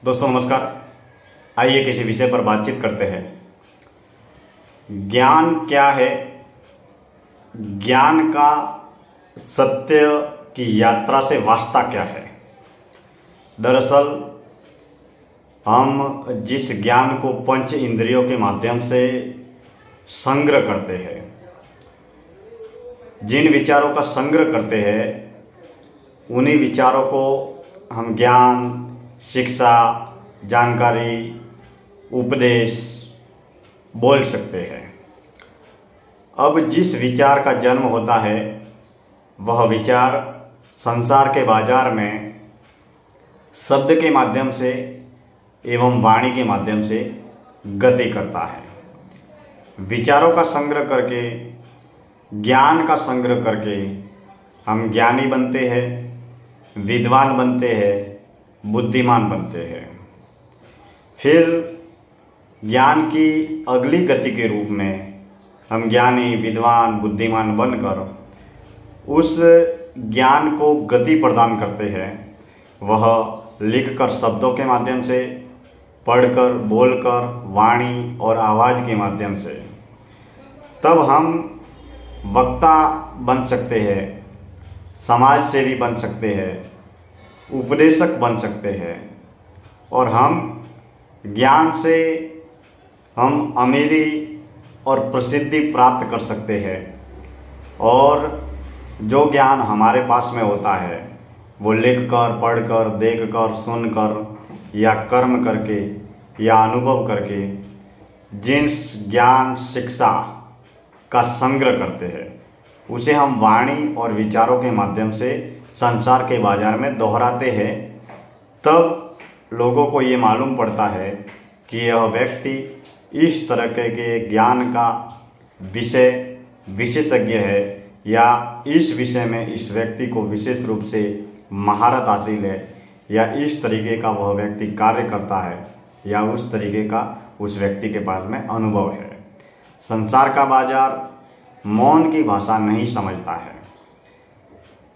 दोस्तों नमस्कार। आइए किसी विषय पर बातचीत करते हैं। ज्ञान क्या है? ज्ञान का सत्य की यात्रा से वास्ता क्या है? दरअसल हम जिस ज्ञान को पंच इंद्रियों के माध्यम से संग्रह करते हैं, जिन विचारों का संग्रह करते हैं, उन्हीं विचारों को हम ज्ञान, शिक्षा, जानकारी, उपदेश बोल सकते हैं। अब जिस विचार का जन्म होता है वह विचार संसार के बाजार में शब्द के माध्यम से एवं वाणी के माध्यम से गति करता है। विचारों का संग्रह करके, ज्ञान का संग्रह करके हम ज्ञानी बनते हैं, विद्वान बनते हैं, बुद्धिमान बनते हैं। फिर ज्ञान की अगली गति के रूप में हम ज्ञानी, विद्वान, बुद्धिमान बनकर उस ज्ञान को गति प्रदान करते हैं। वह लिखकर शब्दों के माध्यम से, पढ़कर, बोलकर, वाणी और आवाज़ के माध्यम से। तब हम वक्ता बन सकते हैं, समाज सेवी बन सकते हैं, उपदेशक बन सकते हैं और हम ज्ञान से हम अमीरी और प्रसिद्धि प्राप्त कर सकते हैं। और जो ज्ञान हमारे पास में होता है वो लिखकर, पढ़कर, देखकर, सुनकर या कर्म करके या अनुभव करके जिस ज्ञान, शिक्षा का संग्रह करते हैं उसे हम वाणी और विचारों के माध्यम से संसार के बाजार में दोहराते हैं। तब लोगों को ये मालूम पड़ता है कि यह व्यक्ति इस तरह के ज्ञान का विशेषज्ञ है या इस विषय में इस व्यक्ति को विशेष रूप से महारत हासिल है या इस तरीके का वह व्यक्ति कार्य करता है या उस तरीके का उस व्यक्ति के पास में अनुभव है। संसार का बाजार मौन की भाषा नहीं समझता है।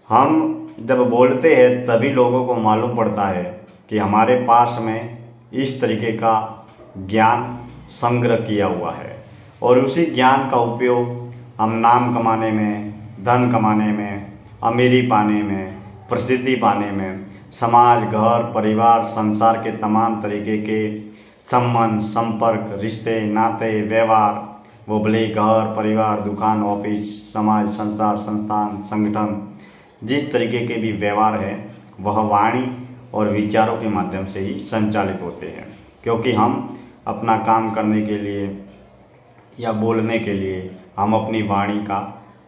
हम जब बोलते हैं तभी लोगों को मालूम पड़ता है कि हमारे पास में इस तरीके का ज्ञान संग्रह किया हुआ है और उसी ज्ञान का उपयोग हम नाम कमाने में, धन कमाने में, अमीरी पाने में, प्रसिद्धि पाने में, समाज, घर, परिवार, संसार के तमाम तरीके के संबंध, संपर्क, रिश्ते, नाते, व्यवहार, वो भले घर, परिवार, दुकान, ऑफिस, समाज, संसार, संस्थान, संगठन, जिस तरीके के भी व्यवहार है वह वाणी और विचारों के माध्यम से ही संचालित होते हैं। क्योंकि हम अपना काम करने के लिए या बोलने के लिए हम अपनी वाणी का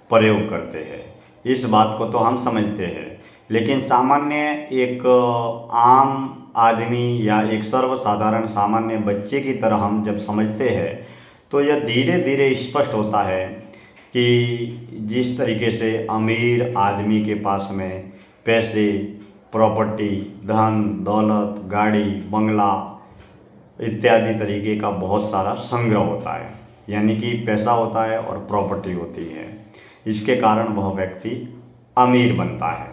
प्रयोग करते हैं। इस बात को तो हम समझते हैं, लेकिन सामान्य एक आम आदमी या एक सर्वसाधारण सामान्य बच्चे की तरह हम जब समझते हैं तो यह धीरे धीरे स्पष्ट होता है कि जिस तरीके से अमीर आदमी के पास में पैसे, प्रॉपर्टी, धन, दौलत, गाड़ी, बंगला इत्यादि तरीके का बहुत सारा संग्रह होता है, यानी कि पैसा होता है और प्रॉपर्टी होती है। इसके कारण वह व्यक्ति अमीर बनता है।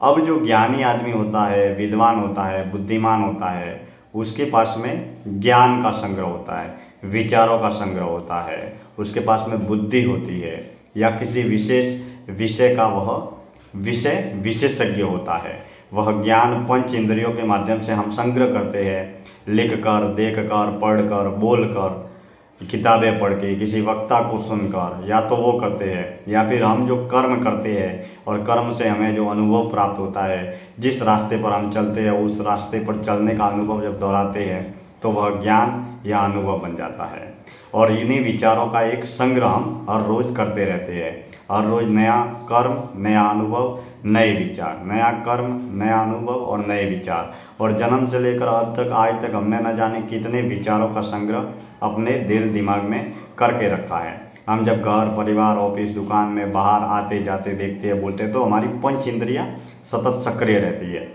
अब जो ज्ञानी आदमी होता है, विद्वान होता है, बुद्धिमान होता है, उसके पास में ज्ञान का संग्रह होता है, विचारों का संग्रह होता है, उसके पास में बुद्धि होती है या किसी विशेष विषय का वह विशेषज्ञ होता है। वह ज्ञान पंच इंद्रियों के माध्यम से हम संग्रह करते हैं, लिखकर, देखकर, पढ़कर, बोलकर, किताबें पढ़ के, किसी वक्ता को सुनकर, या तो वो करते हैं या फिर हम जो कर्म करते हैं और कर्म से हमें जो अनुभव प्राप्त होता है, जिस रास्ते पर हम चलते हैं उस रास्ते पर चलने का अनुभव जब दोहराते हैं तो वह ज्ञान या अनुभव बन जाता है। और इन्हीं विचारों का एक संग्रह हम हर रोज़ करते रहते हैं। हर रोज़ नया कर्म, नया अनुभव, नए विचार, नया कर्म, नया अनुभव और नए विचार। और जन्म से लेकर अब तक, आज तक हमने न जाने कितने विचारों का संग्रह अपने दिल दिमाग में करके रखा है। हम जब घर, परिवार, ऑफिस, दुकान में बाहर आते जाते देखते हैं, बोलते हैं तो हमारी पंच इंद्रियाँ सतत सक्रिय रहती है।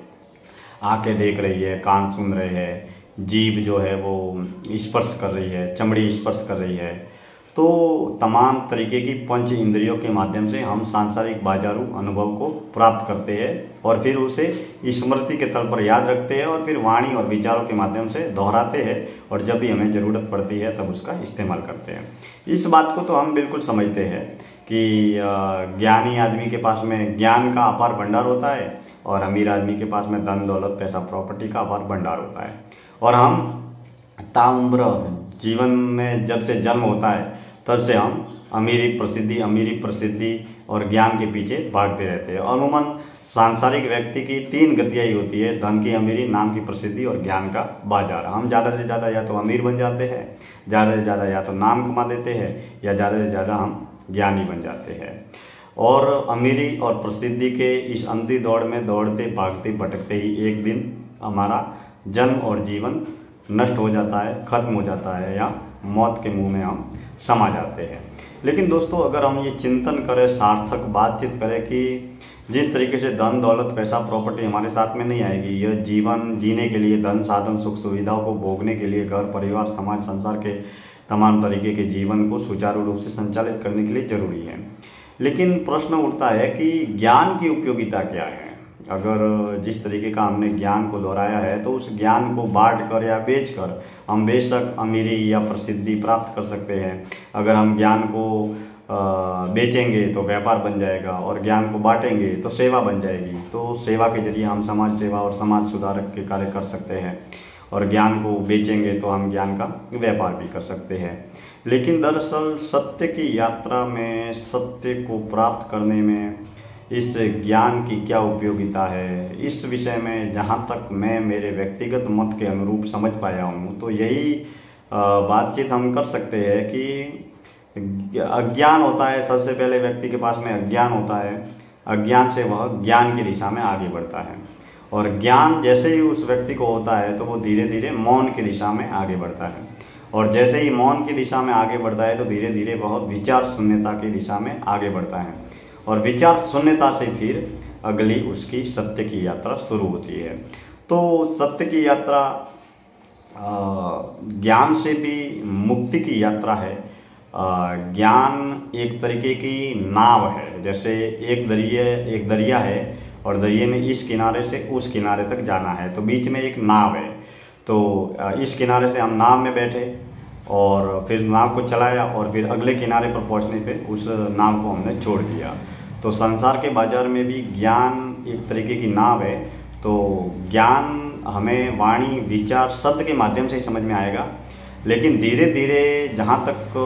आँखें देख रही है, कान सुन रहे हैं, जीभ जो है वो स्पर्श कर रही है, चमड़ी स्पर्श कर रही है। तो तमाम तरीके की पंच इंद्रियों के माध्यम से हम सांसारिक बाजारू अनुभव को प्राप्त करते हैं और फिर उसे स्मृति के तल पर याद रखते हैं और फिर वाणी और विचारों के माध्यम से दोहराते हैं और जब भी हमें ज़रूरत पड़ती है तब उसका इस्तेमाल करते हैं। इस बात को तो हम बिल्कुल समझते हैं कि ज्ञानी आदमी के पास में ज्ञान का अपार भंडार होता है और अमीर आदमी के पास में धन दौलत पैसा प्रॉपर्टी का अपार भंडार होता है और हम ताउम्र जीवन में जब से जन्म होता है तब से हम अमीरी प्रसिद्धि और ज्ञान के पीछे भागते रहते हैं। अमूमन सांसारिक व्यक्ति की 3 गतियाँ ही होती है, धन की अमीरी, नाम की प्रसिद्धि और ज्ञान का बाजार। हम ज़्यादा से ज़्यादा या तो अमीर बन जाते हैं, ज़्यादा से ज़्यादा या तो नाम कमा देते हैं या ज़्यादा से ज़्यादा हम ज्ञानी बन जाते हैं। और अमीरी और प्रसिद्धि के इस अंधी दौड़ में दौड़ते भागते भटकते ही एक दिन हमारा जन्म और जीवन नष्ट हो जाता है, खत्म हो जाता है या मौत के मुंह में हम समा जाते हैं। लेकिन दोस्तों अगर हम ये चिंतन करें, सार्थक बातचीत करें कि जिस तरीके से धन दौलत पैसा प्रॉपर्टी हमारे साथ में नहीं आएगी, यह जीवन जीने के लिए धन साधन सुख सुविधाओं को भोगने के लिए घर परिवार समाज संसार के तमाम तरीके के जीवन को सुचारू रूप से संचालित करने के लिए जरूरी है। लेकिन प्रश्न उठता है कि ज्ञान की उपयोगिता क्या है। अगर जिस तरीके का हमने ज्ञान को दोहराया है तो उस ज्ञान को बांट कर या बेच कर हम बेशक अमीरी या प्रसिद्धि प्राप्त कर सकते हैं। अगर हम ज्ञान को बेचेंगे तो व्यापार बन जाएगा और ज्ञान को बांटेंगे तो सेवा बन जाएगी। तो सेवा के जरिए हम समाज सेवा और समाज सुधारक के कार्य कर सकते हैं और ज्ञान को बेचेंगे तो हम ज्ञान का व्यापार भी कर सकते हैं। लेकिन दरअसल सत्य की यात्रा में, सत्य को प्राप्त करने में इस ज्ञान की क्या उपयोगिता है, इस विषय में जहाँ तक मैं मेरे व्यक्तिगत मत के अनुरूप समझ पाया हूँ तो यही बातचीत हम कर सकते हैं कि अज्ञान होता है, सबसे पहले व्यक्ति के पास में अज्ञान होता है। अज्ञान से वह ज्ञान की दिशा में आगे बढ़ता है और ज्ञान जैसे ही उस व्यक्ति को होता है तो वो धीरे धीरे मौन की दिशा में आगे बढ़ता है और जैसे ही मौन की दिशा में आगे बढ़ता है तो धीरे धीरे वह विचार शून्यता की दिशा में आगे बढ़ता है और विचार शून्यता से फिर अगली उसकी सत्य की यात्रा शुरू होती है। तो सत्य की यात्रा ज्ञान से भी मुक्ति की यात्रा है। ज्ञान एक तरीके की नाव है, जैसे एक दरिया है और दरिया में इस किनारे से उस किनारे तक जाना है तो बीच में एक नाव है। तो इस किनारे से हम नाव में बैठे और फिर नाव को चलाया और फिर अगले किनारे पर पहुंचने पे उस नाव को हमने छोड़ दिया। तो संसार के बाजार में भी ज्ञान एक तरीके की नाव है। तो ज्ञान हमें वाणी विचार सत्य के माध्यम से ही समझ में आएगा, लेकिन धीरे धीरे जहाँ तक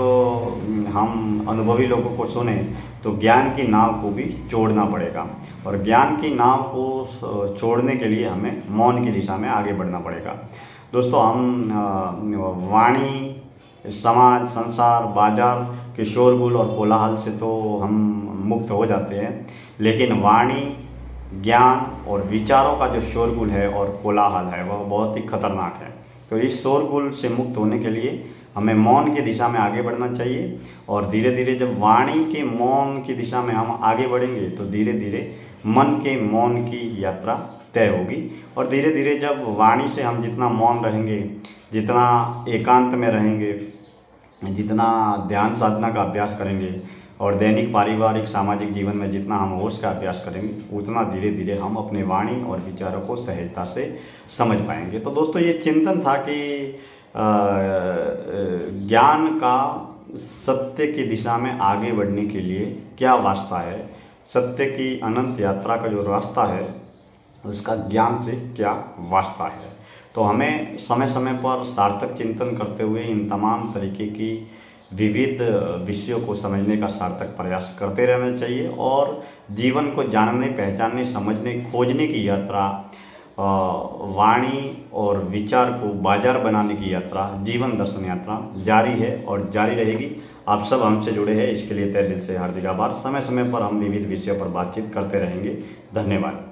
हम अनुभवी लोगों को सुने तो ज्ञान की नाव को भी छोड़ना पड़ेगा और ज्ञान की नाव को छोड़ने के लिए हमें मौन की दिशा में आगे बढ़ना पड़ेगा। दोस्तों हम वाणी, समाज, संसार, बाजार के शोरगुल और कोलाहल से तो हम मुक्त हो जाते हैं, लेकिन वाणी, ज्ञान और विचारों का जो शोरगुल है और कोलाहल है वह बहुत ही खतरनाक है। तो इस शोरगुल से मुक्त होने के लिए हमें मौन की दिशा में आगे बढ़ना चाहिए और धीरे धीरे जब वाणी के मौन की दिशा में हम आगे बढ़ेंगे तो धीरे धीरे मन के मौन की यात्रा तय होगी और धीरे धीरे जब वाणी से हम जितना मौन रहेंगे, जितना एकांत में रहेंगे, जितना ध्यान साधना का अभ्यास करेंगे और दैनिक पारिवारिक सामाजिक जीवन में जितना हम होश का अभ्यास करेंगे उतना धीरे धीरे हम अपने वाणी और विचारों को सहजता से समझ पाएंगे। तो दोस्तों ये चिंतन था कि ज्ञान का सत्य की दिशा में आगे बढ़ने के लिए क्या वास्ता है, सत्य की अनंत यात्रा का जो रास्ता है उसका ज्ञान से क्या वास्ता है। तो हमें समय समय पर सार्थक चिंतन करते हुए इन तमाम तरीके की विविध विषयों को समझने का सार्थक प्रयास करते रहना चाहिए और जीवन को जानने, पहचानने, समझने, खोजने की यात्रा, वाणी और विचार को बाजार बनाने की यात्रा, जीवन दर्शन यात्रा जारी है और जारी रहेगी। आप सब हमसे जुड़े हैं, इसके लिए तहे दिल से हार्दिक आभार। समय समय पर हम विविध विषयों पर बातचीत करते रहेंगे। धन्यवाद।